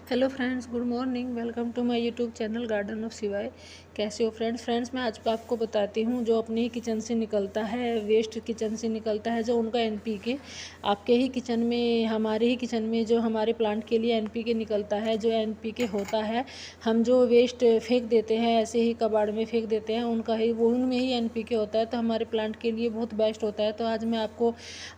Hello friends, good morning. Welcome to my YouTube channel garden of सिवाय। कैसे हो friends? मैं आज आपको बताती हूँ जो अपने ही किचन से निकलता है, वेस्ट किचन से निकलता है, जो उनका एनपीके आपके ही किचन में, हमारे ही किचन में जो हमारे प्लांट के लिए एनपीके निकलता है, जो एनपीके होता है, हम जो वेस्ट फेंक देते हैं, ऐसे ही कबाड़ में फेंक देते हैं, उनका ही वो उनमें ही एनपीके होता है, तो हमारे प्लांट के लिए बहुत बेस्ट होता है। तो आज मैं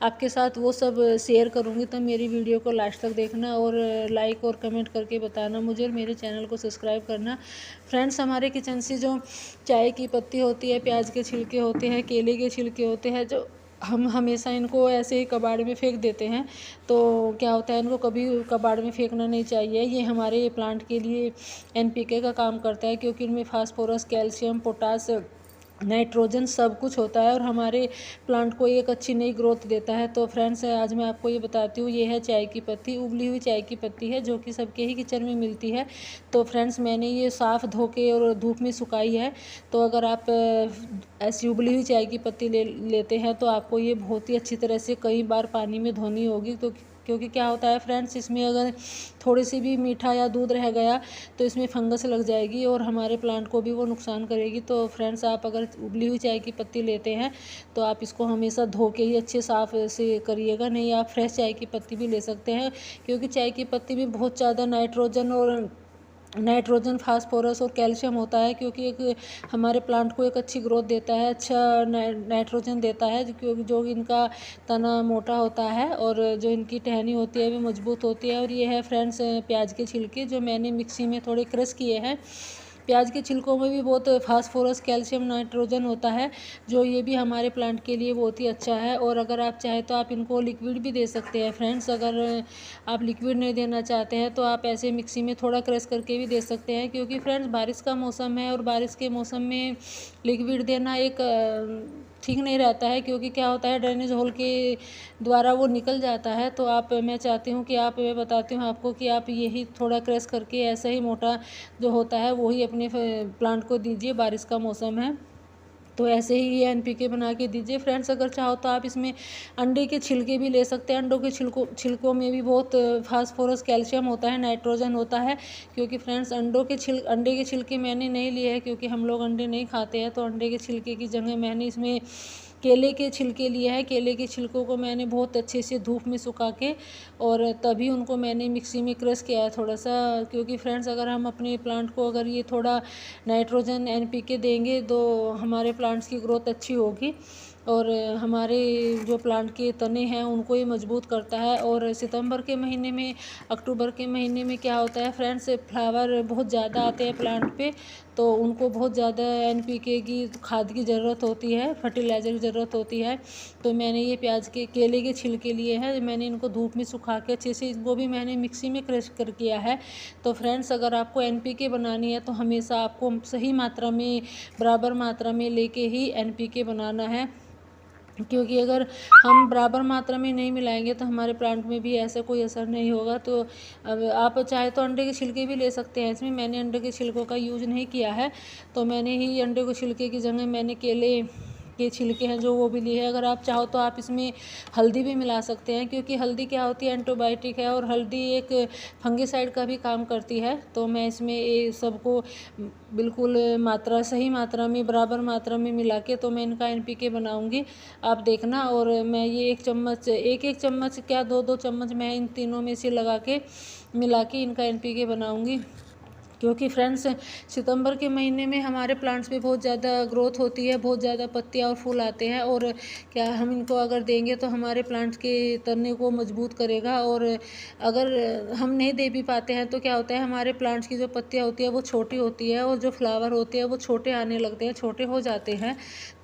आपके साथ वो सब शेयर करूँगी, तो मेरी वीडियो को लास्ट तक देखना और लाइक और कमेंट करके बताना मुझे, और मेरे चैनल को सब्सक्राइब करना। फ्रेंड्स, हमारे किचन से जो चाय की पत्ती होती है, प्याज के छिलके होते हैं, केले के छिलके होते हैं, जो हम हमेशा इनको ऐसे ही कबाड़ में फेंक देते हैं, तो क्या होता है, इनको कभी कबाड़ में फेंकना नहीं चाहिए। ये हमारे प्लांट के लिए एनपीके का काम करता है, क्योंकि इनमें फास्फोरस, कैल्शियम, पोटास, नाइट्रोजन सब कुछ होता है और हमारे प्लांट को एक अच्छी नई ग्रोथ देता है। तो फ्रेंड्स, आज मैं आपको ये बताती हूँ, ये है चाय की पत्ती, उबली हुई चाय की पत्ती है, जो कि सबके ही किचन में मिलती है। तो फ्रेंड्स, मैंने ये साफ़ धो के और धूप में सुखाई है। तो अगर आप ऐसी उबली हुई चाय की पत्ती लेते हैं, तो आपको ये बहुत ही अच्छी तरह से कई बार पानी में धोनी होगी। तो क्योंकि क्या होता है फ्रेंड्स, इसमें अगर थोड़ी सी भी मीठा या दूध रह गया तो इसमें फंगस लग जाएगी और हमारे प्लांट को भी वो नुकसान करेगी। तो फ्रेंड्स, आप अगर उबली हुई चाय की पत्ती लेते हैं तो आप इसको हमेशा धो के ही अच्छे साफ़ से करिएगा। नहीं, आप फ्रेश चाय की पत्ती भी ले सकते हैं, क्योंकि चाय की पत्ती में बहुत ज़्यादा नाइट्रोजन, फास्फोरस और कैल्शियम होता है, क्योंकि एक हमारे प्लांट को एक अच्छी ग्रोथ देता है, अच्छा नाइट्रोजन देता है, क्योंकि जो इनका तना मोटा होता है और जो इनकी टहनी होती है वो मजबूत होती है। और ये है फ्रेंड्स प्याज के छिलके, जो मैंने मिक्सी में थोड़े क्रश किए हैं। प्याज के छिलकों में भी बहुत फास्फोरस, कैल्शियम, नाइट्रोजन होता है, जो ये भी हमारे प्लांट के लिए बहुत ही अच्छा है। और अगर आप चाहें तो आप इनको लिक्विड भी दे सकते हैं फ्रेंड्स। अगर आप लिक्विड नहीं देना चाहते हैं तो आप ऐसे मिक्सी में थोड़ा क्रश करके भी दे सकते हैं, क्योंकि फ्रेंड्स बारिश का मौसम है और बारिश के मौसम में लिक्विड देना एक ठीक नहीं रहता है, क्योंकि क्या होता है, ड्रेनेज होल के द्वारा वो निकल जाता है। तो मैं चाहती हूँ कि मैं बताती हूँ आपको कि आप यही थोड़ा क्रश करके ऐसा ही मोटा जो होता है वही अपने प्लांट को दीजिए। बारिश का मौसम है तो ऐसे ही ये एनपीके बना के दीजिए। फ्रेंड्स, अगर चाहो तो आप इसमें अंडे के छिलके भी ले सकते हैं। अंडों के छिलकों में भी बहुत फास्फोरस, कैल्शियम होता है, नाइट्रोजन होता है। क्योंकि फ्रेंड्स, अंडे के छिलके मैंने नहीं लिए हैं, क्योंकि हम लोग अंडे नहीं खाते हैं। तो अंडे के छिलके की जगह मैंने इसमें केले के छिलके लिए हैं। केले के छिलकों को मैंने बहुत अच्छे से धूप में सुखा के और तभी उनको मैंने मिक्सी में क्रश किया है थोड़ा सा। क्योंकि फ्रेंड्स, अगर हम अपने प्लांट को अगर ये थोड़ा नाइट्रोजन, एनपीके देंगे तो हमारे प्लांट्स की ग्रोथ अच्छी होगी और हमारे जो प्लांट के तने हैं उनको ये मजबूत करता है। और सितंबर के महीने में, अक्टूबर के महीने में क्या होता है फ्रेंड्स, फ्लावर बहुत ज़्यादा आते हैं प्लांट पे, तो उनको बहुत ज़्यादा एनपीके की, खाद की ज़रूरत होती है, फर्टिलाइज़र की ज़रूरत होती है। तो मैंने ये केले के छिलके लिए हैं, मैंने इनको धूप में सुखा के अच्छे से, इनको भी मैंने मिक्सी में क्रश कर किया है। तो फ्रेंड्स, अगर आपको एनपीके बनानी है तो हमेशा आपको सही मात्रा में, बराबर मात्रा में लेके ही एनपीके बनाना है, क्योंकि अगर हम बराबर मात्रा में नहीं मिलाएंगे तो हमारे प्लांट में भी ऐसा कोई असर नहीं होगा। तो अब आप चाहे तो अंडे के छिलके भी ले सकते हैं। इसमें मैंने अंडे के छिलकों का यूज नहीं किया है, तो मैंने ही अंडे के छिलके की जगह मैंने केले के छिलके हैं जो वो भी लिए हैं। अगर आप चाहो तो आप इसमें हल्दी भी मिला सकते हैं, क्योंकि हल्दी क्या होती है, एंटीबायोटिक है और हल्दी एक फंगिसाइड का भी काम करती है। तो मैं इसमें ये सबको बिल्कुल सही मात्रा में, बराबर मात्रा में मिला के तो मैं इनका एनपीके बनाऊंगी, आप देखना। और मैं ये एक चम्मच क्या, दो दो चम्मच मैं इन तीनों में से लगा के मिला के इनका एनपीके बनाऊंगी। क्योंकि फ्रेंड्स, सितंबर के महीने में हमारे प्लांट्स पे बहुत ज़्यादा ग्रोथ होती है, बहुत ज़्यादा पत्तियाँ और फूल आते हैं, और क्या हम इनको अगर देंगे तो हमारे प्लांट्स के तने को मजबूत करेगा। और अगर हम नहीं दे भी पाते हैं तो क्या होता है, हमारे प्लांट्स की जो पत्तियाँ होती है वो छोटी होती है और जो फ्लावर होते हैं वो छोटे आने लगते हैं, छोटे हो जाते हैं,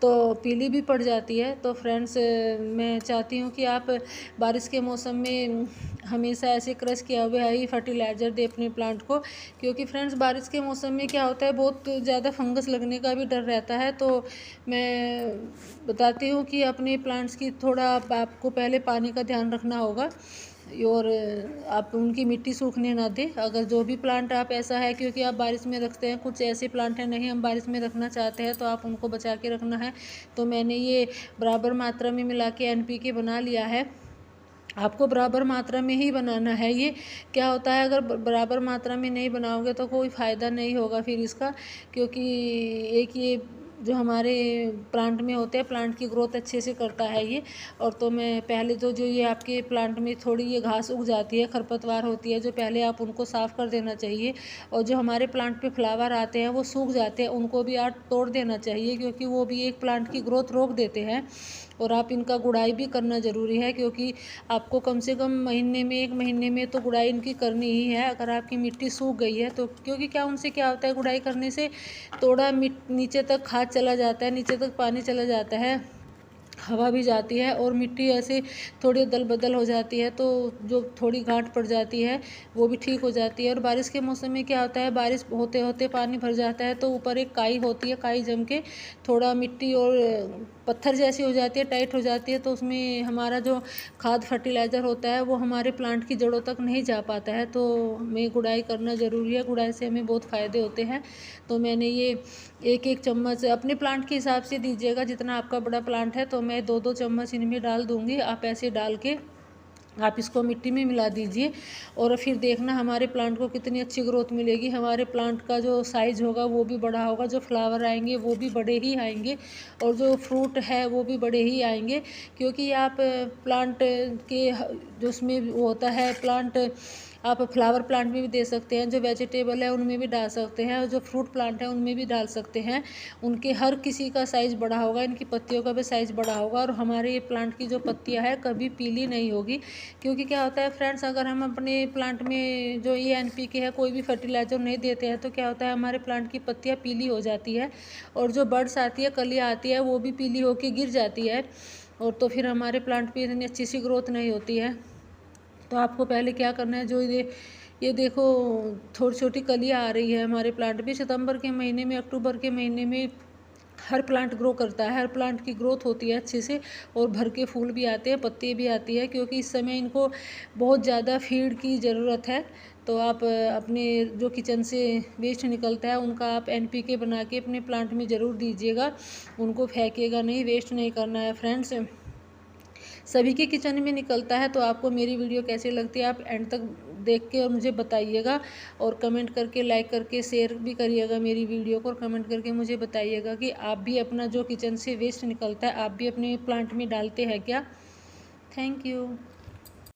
तो पीली भी पड़ जाती है। तो फ्रेंड्स, मैं चाहती हूँ कि आप बारिश के मौसम में हमेशा ऐसे क्रश किया हुआ ही फर्टिलाइज़र दे अपने प्लांट को, क्योंकि फ्रेंड्स बारिश के मौसम में क्या होता है, बहुत ज़्यादा फंगस लगने का भी डर रहता है। तो मैं बताती हूँ कि अपने प्लांट्स की थोड़ा आपको पहले पानी का ध्यान रखना होगा और आप उनकी मिट्टी सूखने ना दें। अगर जो भी प्लांट आप ऐसा है, क्योंकि आप बारिश में रखते हैं, कुछ ऐसे प्लांट हैं नहीं हम बारिश में रखना चाहते हैं, तो आप उनको बचा के रखना है। तो मैंने ये बराबर मात्रा में मिला के एनपीके बना लिया है आपको बराबर मात्रा में ही बनाना है। ये क्या होता है, अगर बराबर मात्रा में नहीं बनाओगे तो कोई फ़ायदा नहीं होगा फिर इसका, क्योंकि एक ये जो हमारे प्लांट में होते हैं, प्लांट की ग्रोथ अच्छे से करता है ये। और तो मैं पहले तो जो ये आपके प्लांट में थोड़ी ये घास उग जाती है, खरपतवार होती है, जो पहले आप उनको साफ़ कर देना चाहिए। और जो हमारे प्लांट पे फ्लावर आते हैं वो सूख जाते हैं, उनको भी आप तोड़ देना चाहिए, क्योंकि वो भी एक प्लांट की ग्रोथ रोक देते हैं। और आप इनका गुड़ाई भी करना ज़रूरी है, क्योंकि आपको कम से कम महीने में 1 महीने में तो गुड़ाई इनकी करनी ही है। अगर आपकी मिट्टी सूख गई है तो, क्योंकि क्या उनसे क्या होता है, गुड़ाई करने से थोड़ा नीचे तक खाद चला जाता है, नीचे तक पानी चला जाता है, हवा भी जाती है और मिट्टी ऐसे थोड़ी दल बदल हो जाती है, तो जो थोड़ी गांठ पड़ जाती है वो भी ठीक हो जाती है। और बारिश के मौसम में क्या होता है, बारिश होते होते पानी भर जाता है तो ऊपर एक काई होती है, काई जम के थोड़ा मिट्टी और पत्थर जैसी हो जाती है, टाइट हो जाती है, तो उसमें हमारा जो खाद फर्टिलाइज़र होता है वो हमारे प्लांट की जड़ों तक नहीं जा पाता है। तो हमें गुड़ाई करना ज़रूरी है, गुड़ाई से हमें बहुत फ़ायदे होते हैं। तो मैंने ये 1-1 चम्मच अपने प्लांट के हिसाब से दीजिएगा, जितना आपका बड़ा प्लांट है तो मैं 2-2 चम्मच इनमें डाल दूँगी। आप ऐसे डाल के आप इसको मिट्टी में मिला दीजिए और फिर देखना हमारे प्लांट को कितनी अच्छी ग्रोथ मिलेगी। हमारे प्लांट का जो साइज़ होगा वो भी बड़ा होगा, जो फ्लावर आएंगे वो भी बड़े ही आएंगे और जो फ्रूट है वो भी बड़े ही आएंगे। क्योंकि आप प्लांट के जो उसमें वो होता है, प्लांट आप फ्लावर प्लांट में भी दे सकते हैं, जो वेजिटेबल है उनमें भी डाल सकते हैं, और जो फ्रूट प्लांट है उनमें भी डाल सकते हैं। उनके हर किसी का साइज़ बड़ा होगा, इनकी पत्तियों का भी साइज़ बड़ा होगा और हमारे ये प्लांट की जो पत्तियां है कभी पीली नहीं होगी। क्योंकि क्या होता है फ्रेंड्स, अगर हम अपने प्लांट में जो ये NPK है, कोई भी फर्टिलाइज़र नहीं देते हैं, तो क्या होता है हमारे प्लांट की पत्तियाँ पीली हो जाती है और जो बड्स आती है, कलियाँ आती है, वो भी पीली होकर गिर जाती है और तो फिर हमारे प्लांट पे इतनी अच्छी सी ग्रोथ नहीं होती है। तो आपको पहले क्या करना है, जो ये देखो थोड़ी छोटी कलियाँ आ रही है हमारे प्लांट में, सितंबर के महीने में, अक्टूबर के महीने में हर प्लांट ग्रो करता है, हर प्लांट की ग्रोथ होती है अच्छे से और भर के फूल भी आते हैं, पत्ती भी आती है, क्योंकि इस समय इनको बहुत ज़्यादा फीड की ज़रूरत है। तो आप अपने जो किचन से वेस्ट निकलता है उनका आप NPK बना के अपने प्लांट में ज़रूर दीजिएगा, उनको फेंकिएगा नहीं, वेस्ट नहीं करना है फ्रेंड्स। सभी के किचन में निकलता है। तो आपको मेरी वीडियो कैसी लगती है आप एंड तक देख के और मुझे बताइएगा, और कमेंट करके, लाइक करके, शेयर भी करिएगा मेरी वीडियो को, और कमेंट करके मुझे बताइएगा कि आप भी अपना जो किचन से वेस्ट निकलता है आप भी अपने प्लांट में डालते हैं क्या। Thank you.